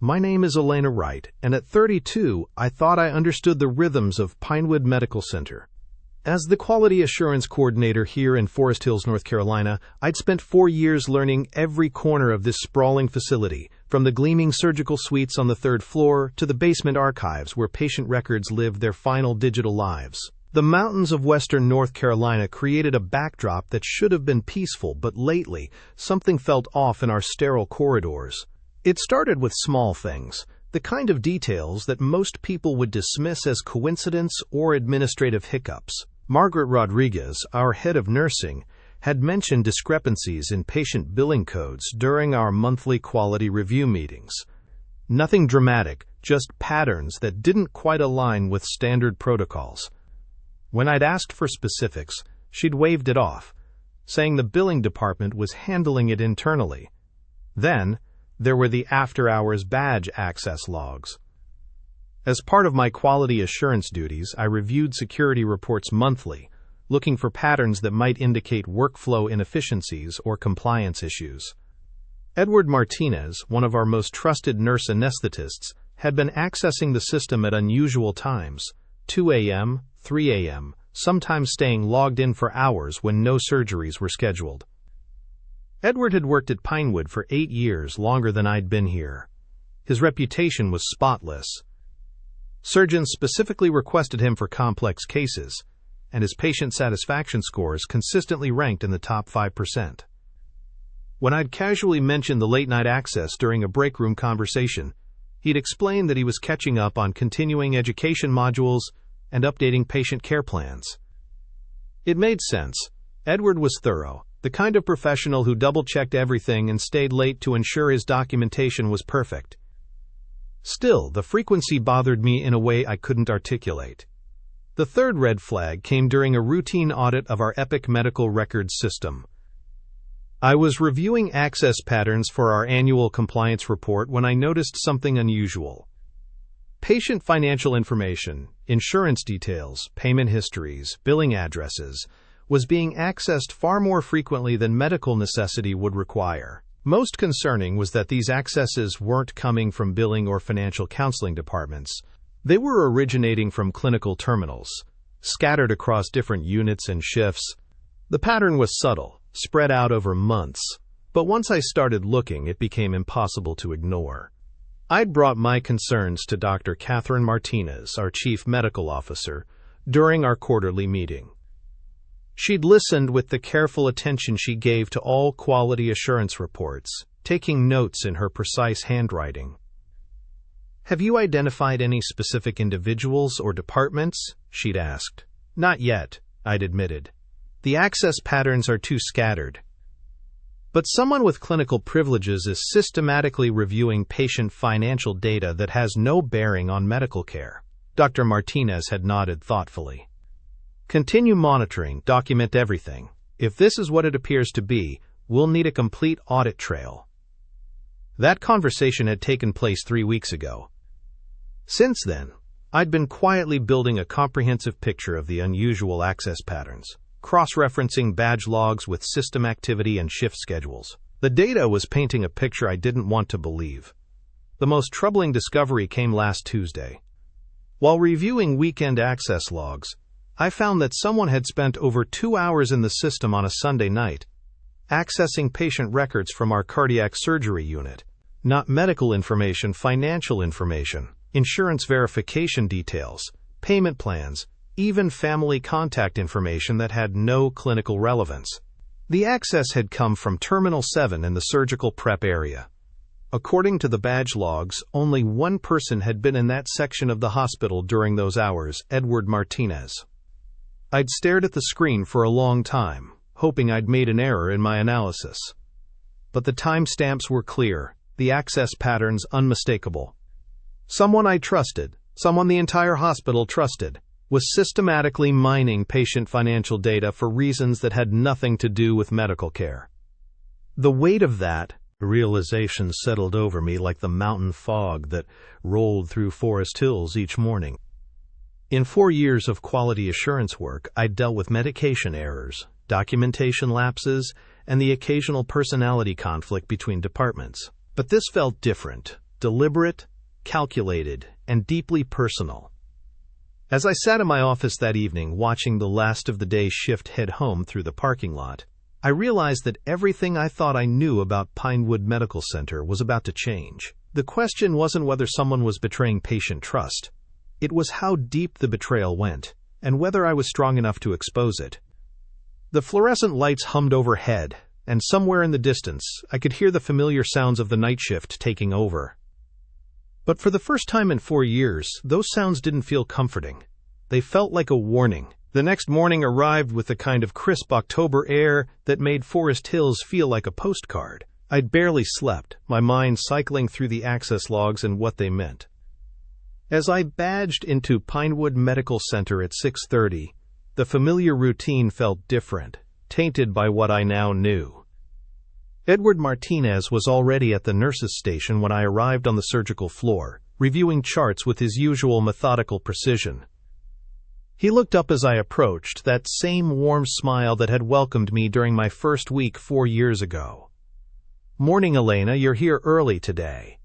My name is Elena Wright, and at 32, I thought I understood the rhythms of Pinewood Medical Center. As the quality assurance coordinator here in Forest Hills, North Carolina, I'd spent 4 years learning every corner of this sprawling facility, from the gleaming surgical suites on the 3rd floor to the basement archives where patient records lived their final digital lives. The mountains of western North Carolina created a backdrop that should have been peaceful, but lately, something felt off in our sterile corridors. It started with small things, the kind of details that most people would dismiss as coincidence or administrative hiccups. Margaret Rodriguez, our head of nursing, had mentioned discrepancies in patient billing codes during our monthly quality review meetings. Nothing dramatic, just patterns that didn't quite align with standard protocols. When I'd asked for specifics, she'd waved it off, saying the billing department was handling it internally. Then, there were the after-hours badge access logs. As part of my quality assurance duties, I reviewed security reports monthly, looking for patterns that might indicate workflow inefficiencies or compliance issues. Edward Martinez, one of our most trusted nurse anesthetists, had been accessing the system at unusual times, 2 a.m., 3 a.m., sometimes staying logged in for hours when no surgeries were scheduled. Edward had worked at Pinewood for 8 years, longer than I'd been here. His reputation was spotless. Surgeons specifically requested him for complex cases, and his patient satisfaction scores consistently ranked in the top 5%. When I'd casually mentioned the late-night access during a break room conversation, he'd explained that he was catching up on continuing education modules and updating patient care plans. It made sense. Edward was thorough, the kind of professional who double-checked everything and stayed late to ensure his documentation was perfect. Still, the frequency bothered me in a way I couldn't articulate. The third red flag came during a routine audit of our Epic medical records system. I was reviewing access patterns for our annual compliance report when I noticed something unusual. Patient financial information, insurance details, payment histories, billing addresses, was being accessed far more frequently than medical necessity would require. Most concerning was that these accesses weren't coming from billing or financial counseling departments. They were originating from clinical terminals, scattered across different units and shifts. The pattern was subtle, spread out over months, but once I started looking, it became impossible to ignore. I'd brought my concerns to Dr. Catherine Martinez, our chief medical officer, during our quarterly meeting. She'd listened with the careful attention she gave to all quality assurance reports, taking notes in her precise handwriting. "Have you identified any specific individuals or departments?" she'd asked. "Not yet," I'd admitted. "The access patterns are too scattered." But someone with clinical privileges is systematically reviewing patient financial data that has no bearing on medical care. Dr. Martinez had nodded thoughtfully. "Continue monitoring, document everything. If this is what it appears to be, we'll need a complete audit trail." That conversation had taken place 3 weeks ago. Since then, I'd been quietly building a comprehensive picture of the unusual access patterns, cross-referencing badge logs with system activity and shift schedules. The data was painting a picture I didn't want to believe. The most troubling discovery came last Tuesday. While reviewing weekend access logs, I found that someone had spent over 2 hours in the system on a Sunday night, accessing patient records from our cardiac surgery unit. Not medical information, financial information, insurance verification details, payment plans, even family contact information that had no clinical relevance. The access had come from Terminal 7 in the surgical prep area. According to the badge logs, only one person had been in that section of the hospital during those hours, Edward Martinez. I'd stared at the screen for a long time, hoping I'd made an error in my analysis. But the timestamps were clear, the access patterns unmistakable. Someone I trusted, someone the entire hospital trusted, was systematically mining patient financial data for reasons that had nothing to do with medical care. The weight of that realization settled over me like the mountain fog that rolled through Forest Hills each morning. In 4 years of quality assurance work, I'd dealt with medication errors, documentation lapses, and the occasional personality conflict between departments. But this felt different, deliberate, calculated, and deeply personal. As I sat in my office that evening watching the last of the day's shift head home through the parking lot, I realized that everything I thought I knew about Pinewood Medical Center was about to change. The question wasn't whether someone was betraying patient trust. It was how deep the betrayal went, and whether I was strong enough to expose it. The fluorescent lights hummed overhead, and somewhere in the distance, I could hear the familiar sounds of the night shift taking over. But for the first time in 4 years, those sounds didn't feel comforting. They felt like a warning. The next morning arrived with the kind of crisp October air that made Forest Hills feel like a postcard. I'd barely slept, my mind cycling through the access logs and what they meant. As I badged into Pinewood Medical Center at 6:30, the familiar routine felt different, tainted by what I now knew. Edward Martinez was already at the nurse's station when I arrived on the surgical floor, reviewing charts with his usual methodical precision. He looked up as I approached, that same warm smile that had welcomed me during my first week 4 years ago. "Morning, Elena, you're here early today."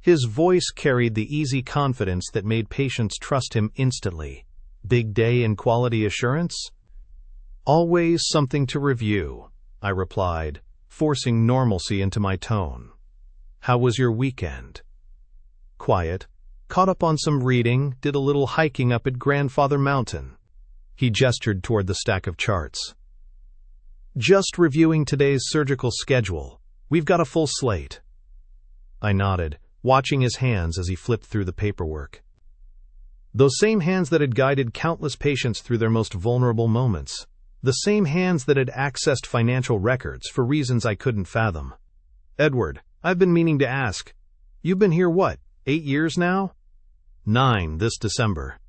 His voice carried the easy confidence that made patients trust him instantly. "Big day in quality assurance?" "Always something to review," I replied, forcing normalcy into my tone. "How was your weekend?" "Quiet. Caught up on some reading, did a little hiking up at Grandfather Mountain." He gestured toward the stack of charts. "Just reviewing today's surgical schedule. We've got a full slate." I nodded, watching his hands as he flipped through the paperwork. Those same hands that had guided countless patients through their most vulnerable moments. The same hands that had accessed financial records for reasons I couldn't fathom. "Edward, I've been meaning to ask. You've been here what, 8 years now?" 9 this December.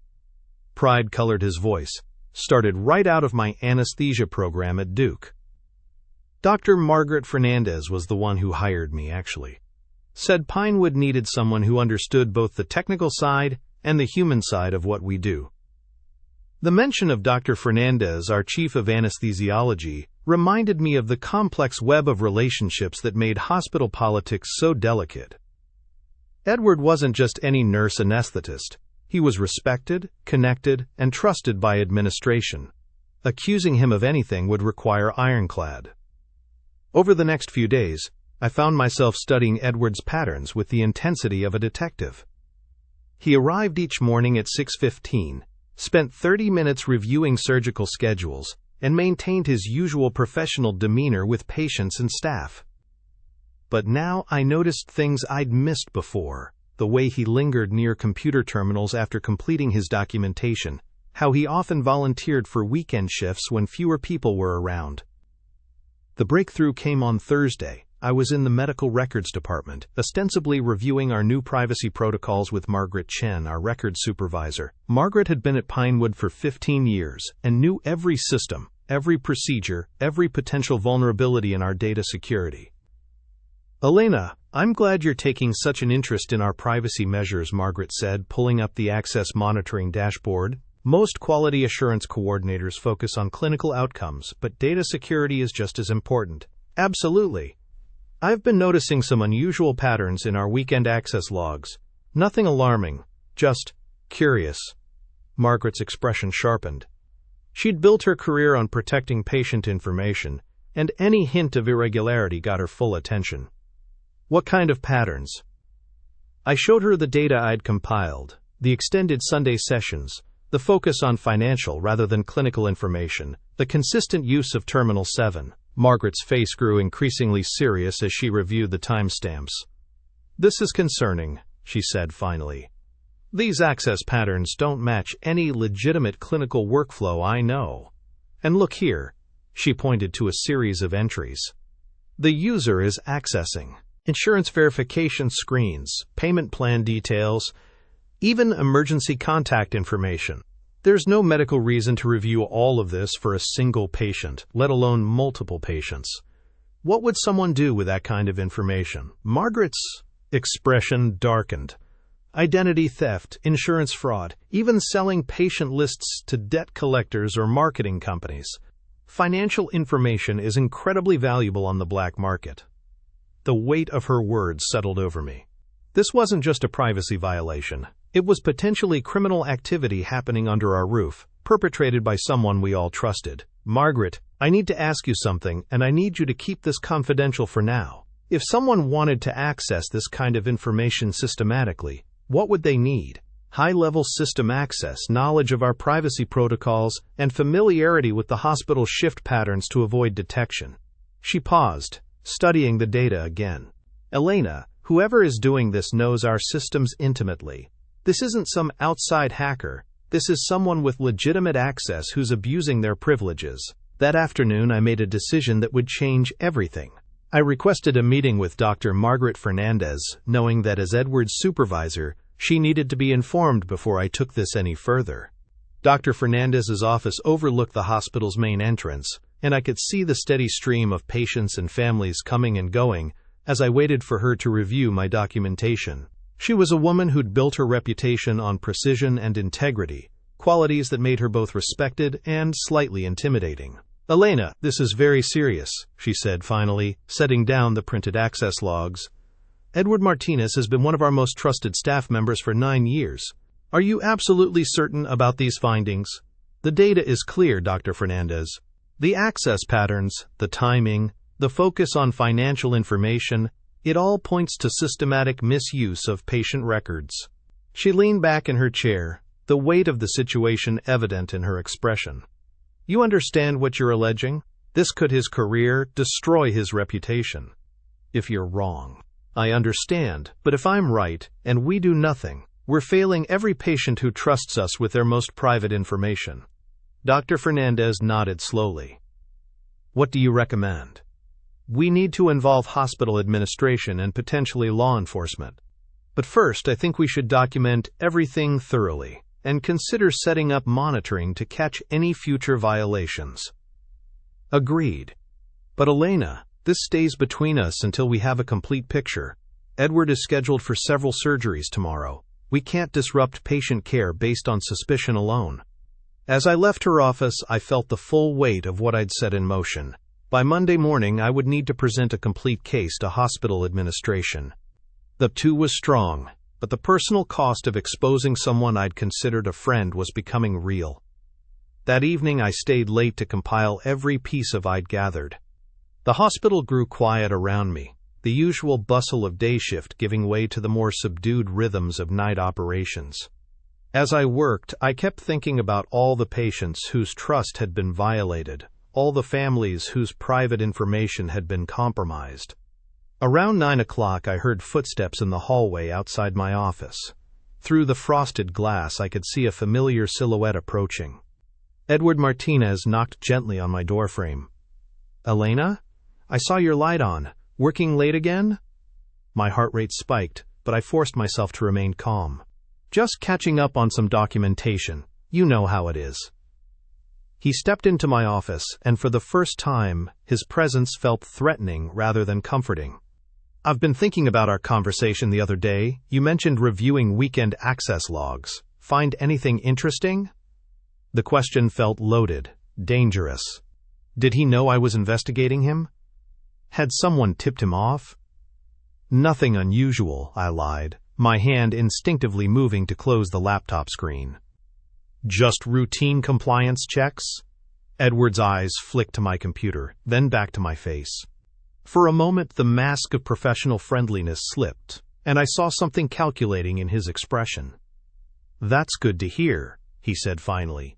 Pride colored his voice. Started right out of my anesthesia program at Duke. Dr. Margaret Fernandez was the one who hired me, actually. Said Pinewood needed someone who understood both the technical side and the human side of what we do. The mention of Dr. Fernandez, our chief of anesthesiology, reminded me of the complex web of relationships that made hospital politics so delicate. Edward wasn't just any nurse anesthetist. He was respected, connected, and trusted by administration. Accusing him of anything would require ironclad. Over the next few days, I found myself studying Edward's patterns with the intensity of a detective. He arrived each morning at 6:15, spent 30 minutes reviewing surgical schedules, and maintained his usual professional demeanor with patients and staff. But now I noticed things I'd missed before, the way he lingered near computer terminals after completing his documentation, how he often volunteered for weekend shifts when fewer people were around. The breakthrough came on Thursday. I was in the medical records department, ostensibly reviewing our new privacy protocols with Margaret Chen, our records supervisor. Margaret had been at Pinewood for 15 years and knew every system, every procedure, every potential vulnerability in our data security. "Elena, I'm glad you're taking such an interest in our privacy measures," Margaret said, pulling up the access monitoring dashboard. "Most quality assurance coordinators focus on clinical outcomes, but data security is just as important." "Absolutely. I've been noticing some unusual patterns in our weekend access logs. Nothing alarming, just curious." Margaret's expression sharpened. She'd built her career on protecting patient information, and any hint of irregularity got her full attention. "What kind of patterns?" I showed her the data I'd compiled, the extended Sunday sessions, the focus on financial rather than clinical information, the consistent use of Terminal 7. Margaret's face grew increasingly serious as she reviewed the timestamps. "This is concerning," she said finally. "These access patterns don't match any legitimate clinical workflow I know. And look here," she pointed to a series of entries. "The user is accessing insurance verification screens, payment plan details, even emergency contact information. There's no medical reason to review all of this for a single patient, let alone multiple patients. What would someone do with that kind of information?" Margaret's expression darkened. "Identity theft, insurance fraud, even selling patient lists to debt collectors or marketing companies. Financial information is incredibly valuable on the black market." The weight of her words settled over me. This wasn't just a privacy violation. It was potentially criminal activity happening under our roof, perpetrated by someone we all trusted. Margaret, I need to ask you something, and I need you to keep this confidential for now. If someone wanted to access this kind of information systematically, what would they need? High-level system access, knowledge of our privacy protocols, and familiarity with the hospital's shift patterns to avoid detection. She paused, studying the data again. Elena, whoever is doing this knows our systems intimately. This isn't some outside hacker. This is someone with legitimate access who's abusing their privileges. That afternoon, I made a decision that would change everything. I requested a meeting with Dr. Margaret Fernandez, knowing that as Edward's supervisor, she needed to be informed before I took this any further. Dr. Fernandez's office overlooked the hospital's main entrance, and I could see the steady stream of patients and families coming and going as I waited for her to review my documentation. She was a woman who'd built her reputation on precision and integrity, qualities that made her both respected and slightly intimidating. Elena, this is very serious, she said finally, setting down the printed access logs. Edward Martinez has been one of our most trusted staff members for 9 years. Are you absolutely certain about these findings? The data is clear, Dr. Fernandez. The access patterns, the timing, the focus on financial information, it all points to systematic misuse of patient records. She leaned back in her chair, the weight of the situation evident in her expression. You understand what you're alleging? This could his career, destroy his reputation. If you're wrong. I understand, but if I'm right, and we do nothing, we're failing every patient who trusts us with their most private information. Dr. Fernandez nodded slowly. What do you recommend? We need to involve hospital administration and potentially law enforcement. But first, I think we should document everything thoroughly and consider setting up monitoring to catch any future violations. Agreed. But Elena, this stays between us until we have a complete picture. Edward is scheduled for several surgeries tomorrow. We can't disrupt patient care based on suspicion alone. As I left her office, I felt the full weight of what I'd set in motion. By Monday morning, I would need to present a complete case to hospital administration. The too was strong, but the personal cost of exposing someone I'd considered a friend was becoming real. That evening, I stayed late to compile every piece of I'd gathered. The hospital grew quiet around me, the usual bustle of day shift giving way to the more subdued rhythms of night operations. As I worked, I kept thinking about all the patients whose trust had been violated, all the families whose private information had been compromised. Around 9 o'clock, I heard footsteps in the hallway outside my office. Through the frosted glass, I could see a familiar silhouette approaching. Edward Martinez knocked gently on my doorframe. Elena? I saw your light on. Working late again? My heart rate spiked, but I forced myself to remain calm. Just catching up on some documentation. You know how it is. He stepped into my office, and for the first time, his presence felt threatening rather than comforting. I've been thinking about our conversation the other day. You mentioned reviewing weekend access logs. Find anything interesting? The question felt loaded, dangerous. Did he know I was investigating him? Had someone tipped him off? Nothing unusual, I lied, my hand instinctively moving to close the laptop screen. Just routine compliance checks? Edward's eyes flicked to my computer, then back to my face. For a moment, the mask of professional friendliness slipped, and I saw something calculating in his expression. That's good to hear, he said finally.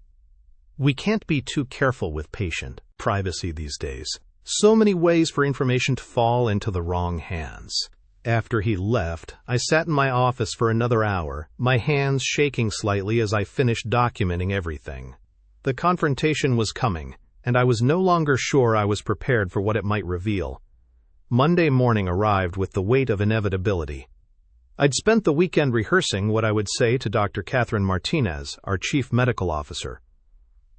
We can't be too careful with patient privacy these days. So many ways for information to fall into the wrong hands. After he left, I sat in my office for another hour, my hands shaking slightly as I finished documenting everything. The confrontation was coming, and I was no longer sure I was prepared for what it might reveal. Monday morning arrived with the weight of inevitability. I'd spent the weekend rehearsing what I would say to Dr. Catherine Martinez, our chief medical officer.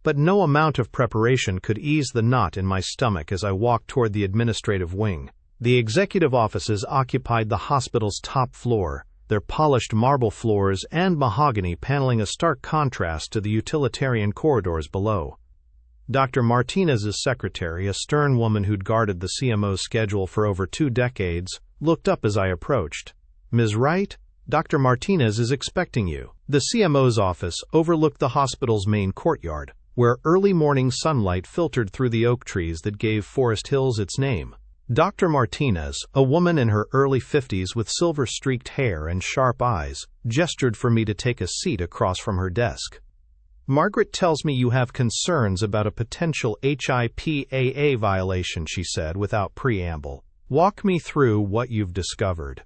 But no amount of preparation could ease the knot in my stomach as I walked toward the administrative wing. The executive offices occupied the hospital's top floor, their polished marble floors and mahogany paneling a stark contrast to the utilitarian corridors below. Dr. Martinez's secretary, a stern woman who'd guarded the CMO's schedule for over 2 decades, looked up as I approached. Ms. Wright, Dr. Martinez is expecting you. The CMO's office overlooked the hospital's main courtyard, where early morning sunlight filtered through the oak trees that gave Forest Hills its name. Dr. Martinez, a woman in her early 50s with silver-streaked hair and sharp eyes, gestured for me to take a seat across from her desk. "Margaret tells me you have concerns about a potential HIPAA violation," she said without preamble. "Walk me through what you've discovered."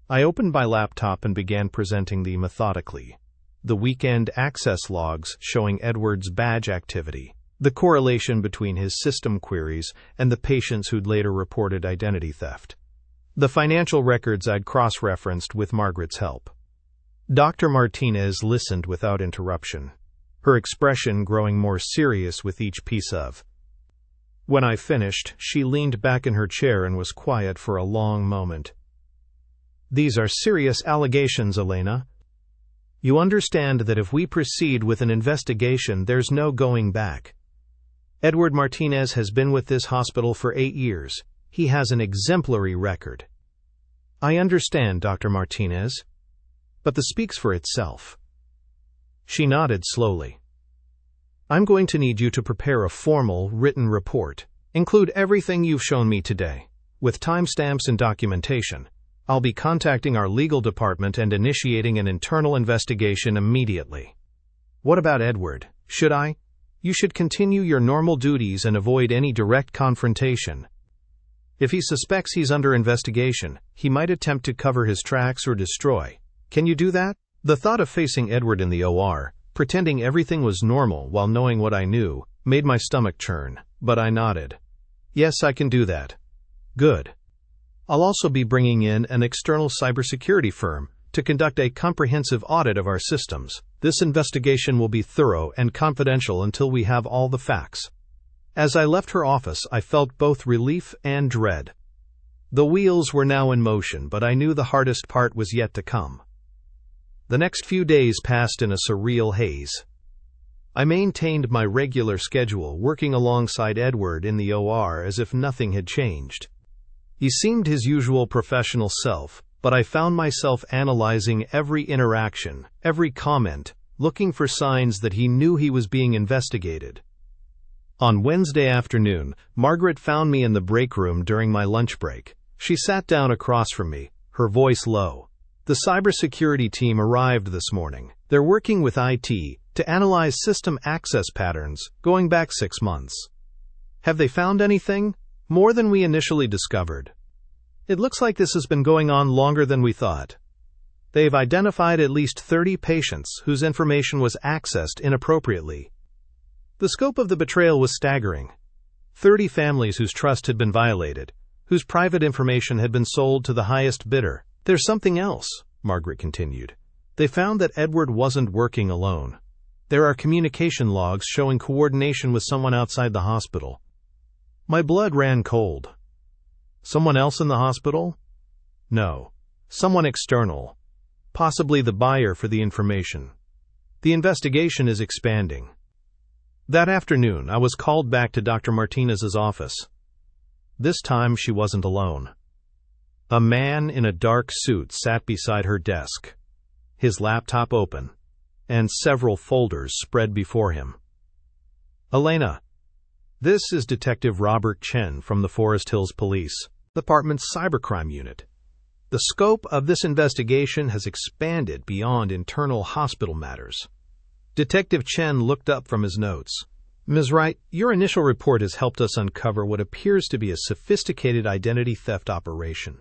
I opened my laptop and began presenting them methodically. The weekend access logs showing Edward's badge activity, the correlation between his system queries and the patients who'd later reported identity theft, the financial records I'd cross-referenced with Margaret's help. Dr. Martinez listened without interruption, her expression growing more serious with each piece of. When I finished, she leaned back in her chair and was quiet for a long moment. "These are serious allegations, Elena. You understand that if we proceed with an investigation, there's no going back. Edward Martinez has been with this hospital for 8 years. He has an exemplary record." "I understand, Dr. Martinez, but this speaks for itself." She nodded slowly. "I'm going to need you to prepare a formal, written report. Include everything you've shown me today, with timestamps and documentation. I'll be contacting our legal department and initiating an internal investigation immediately." "What about Edward? Should I?" "You should continue your normal duties and avoid any direct confrontation. If he suspects he's under investigation, he might attempt to cover his tracks or destroy. Can you do that?" The thought of facing Edward in the OR, pretending everything was normal while knowing what I knew, made my stomach churn, but I nodded. "Yes, I can do that." "Good. I'll also be bringing in an external cybersecurity firm to conduct a comprehensive audit of our systems. This investigation will be thorough and confidential until we have all the facts." As I left her office, I felt both relief and dread. The wheels were now in motion, but I knew the hardest part was yet to come. The next few days passed in a surreal haze. I maintained my regular schedule, working alongside Edward in the OR as if nothing had changed. He seemed his usual professional self, but I found myself analyzing every interaction, every comment, looking for signs that he knew he was being investigated. On Wednesday afternoon, Margaret found me in the break room during my lunch break. She sat down across from me, her voice low. "The cybersecurity team arrived this morning. They're working with IT to analyze system access patterns going back 6 months. Have they found anything? More than we initially discovered. It looks like this has been going on longer than we thought. They've identified at least 30 patients whose information was accessed inappropriately. The scope of the betrayal was staggering. 30 families whose trust had been violated, whose private information had been sold to the highest bidder. There's something else," Margaret continued. "They found that Edward wasn't working alone. There are communication logs showing coordination with someone outside the hospital." My blood ran cold. Someone else in the hospital? No. Someone external. Possibly the buyer for the information. The investigation is expanding. That afternoon, I was called back to Dr. Martinez's office. This time, she wasn't alone. A man in a dark suit sat beside her desk, his laptop open, and several folders spread before him. "Elena, this is Detective Robert Chen from the Forest Hills Police Department's Cybercrime Unit. The scope of this investigation has expanded beyond internal hospital matters." Detective Chen looked up from his notes. "Ms. Wright, your initial report has helped us uncover what appears to be a sophisticated identity theft operation.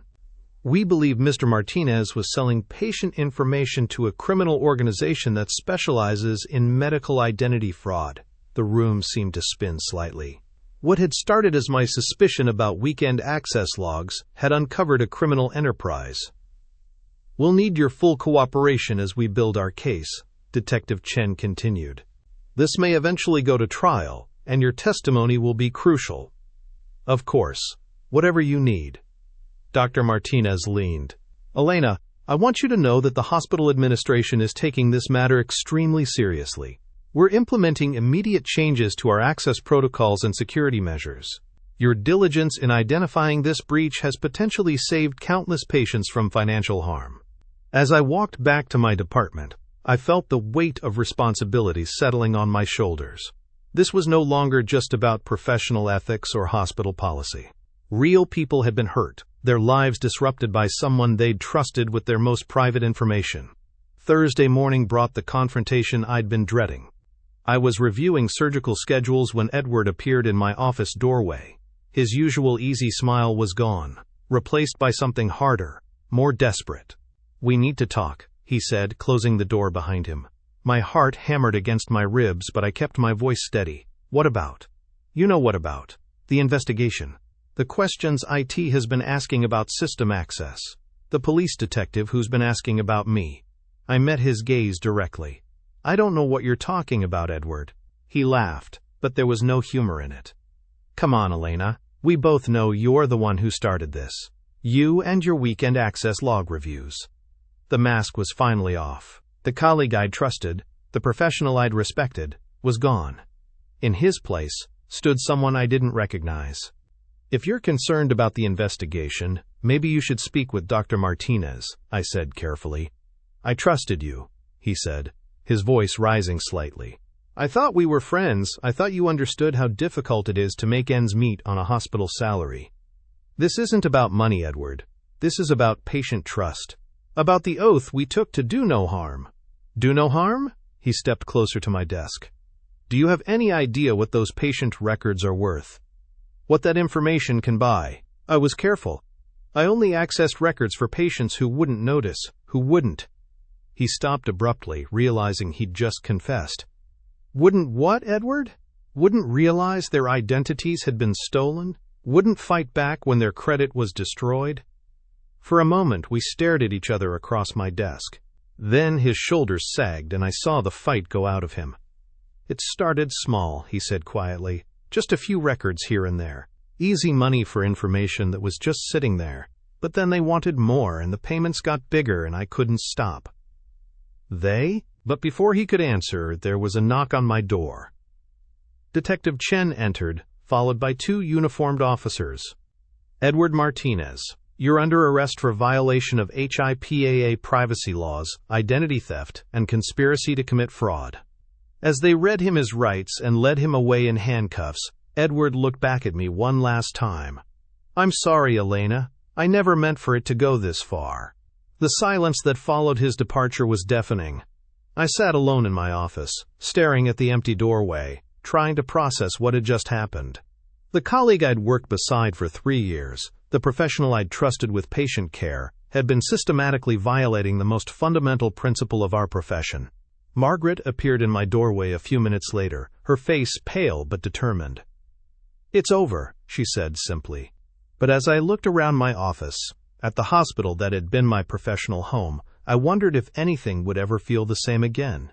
We believe Mr. Martinez was selling patient information to a criminal organization that specializes in medical identity fraud." The room seemed to spin slightly. What had started as my suspicion about weekend access logs had uncovered a criminal enterprise. "We'll need your full cooperation as we build our case," Detective Chen continued. "This may eventually go to trial, and your testimony will be crucial." "Of course, whatever you need." Dr. Martinez leaned. "Elena, I want you to know that the hospital administration is taking this matter extremely seriously. We're implementing immediate changes to our access protocols and security measures. Your diligence in identifying this breach has potentially saved countless patients from financial harm." As I walked back to my department, I felt the weight of responsibility settling on my shoulders. This was no longer just about professional ethics or hospital policy. Real people had been hurt, their lives disrupted by someone they'd trusted with their most private information. Thursday morning brought the confrontation I'd been dreading. I was reviewing surgical schedules when Edward appeared in my office doorway. His usual easy smile was gone, replaced by something harder, more desperate. "We need to talk," he said, closing the door behind him. My heart hammered against my ribs, but I kept my voice steady. "What about?" "You know what about. The investigation. The questions IT has been asking about system access. The police detective who's been asking about me." I met his gaze directly. "I don't know what you're talking about, Edward." He laughed, but there was no humor in it. "Come on, Elena. We both know you're the one who started this. You and your weekend access log reviews." The mask was finally off. The colleague I'd trusted, the professional I'd respected, was gone. In his place stood someone I didn't recognize. "If you're concerned about the investigation, maybe you should speak with Dr. Martinez," I said carefully. "I trusted you," he said, his voice rising slightly. "I thought we were friends. I thought you understood how difficult it is to make ends meet on a hospital salary." "This isn't about money, Edward. This is about patient trust. About the oath we took to do no harm." "Do no harm?" He stepped closer to my desk. "Do you have any idea what those patient records are worth? What that information can buy?" I was careful. "I only accessed records for patients who wouldn't notice, who wouldn't." He stopped abruptly, realizing he'd just confessed. "Wouldn't what, Edward? Wouldn't realize their identities had been stolen? Wouldn't fight back when their credit was destroyed?" For a moment we stared at each other across my desk. Then his shoulders sagged and I saw the fight go out of him. "It started small," he said quietly. "Just a few records here and there. Easy money for information that was just sitting there. But then they wanted more and the payments got bigger and I couldn't stop." "They?" But before he could answer, there was a knock on my door. Detective Chen entered, followed by 2 uniformed officers. "Edward Martinez, you're under arrest for violation of HIPAA privacy laws, identity theft, and conspiracy to commit fraud." As they read him his rights and led him away in handcuffs, Edward looked back at me one last time. "I'm sorry, Elena. I never meant for it to go this far." The silence that followed his departure was deafening. I sat alone in my office, staring at the empty doorway, trying to process what had just happened. The colleague I'd worked beside for 3 years, the professional I'd trusted with patient care, had been systematically violating the most fundamental principle of our profession. Margaret appeared in my doorway a few minutes later, her face pale but determined. "It's over," she said simply. But as I looked around my office, at the hospital that had been my professional home, I wondered if anything would ever feel the same again.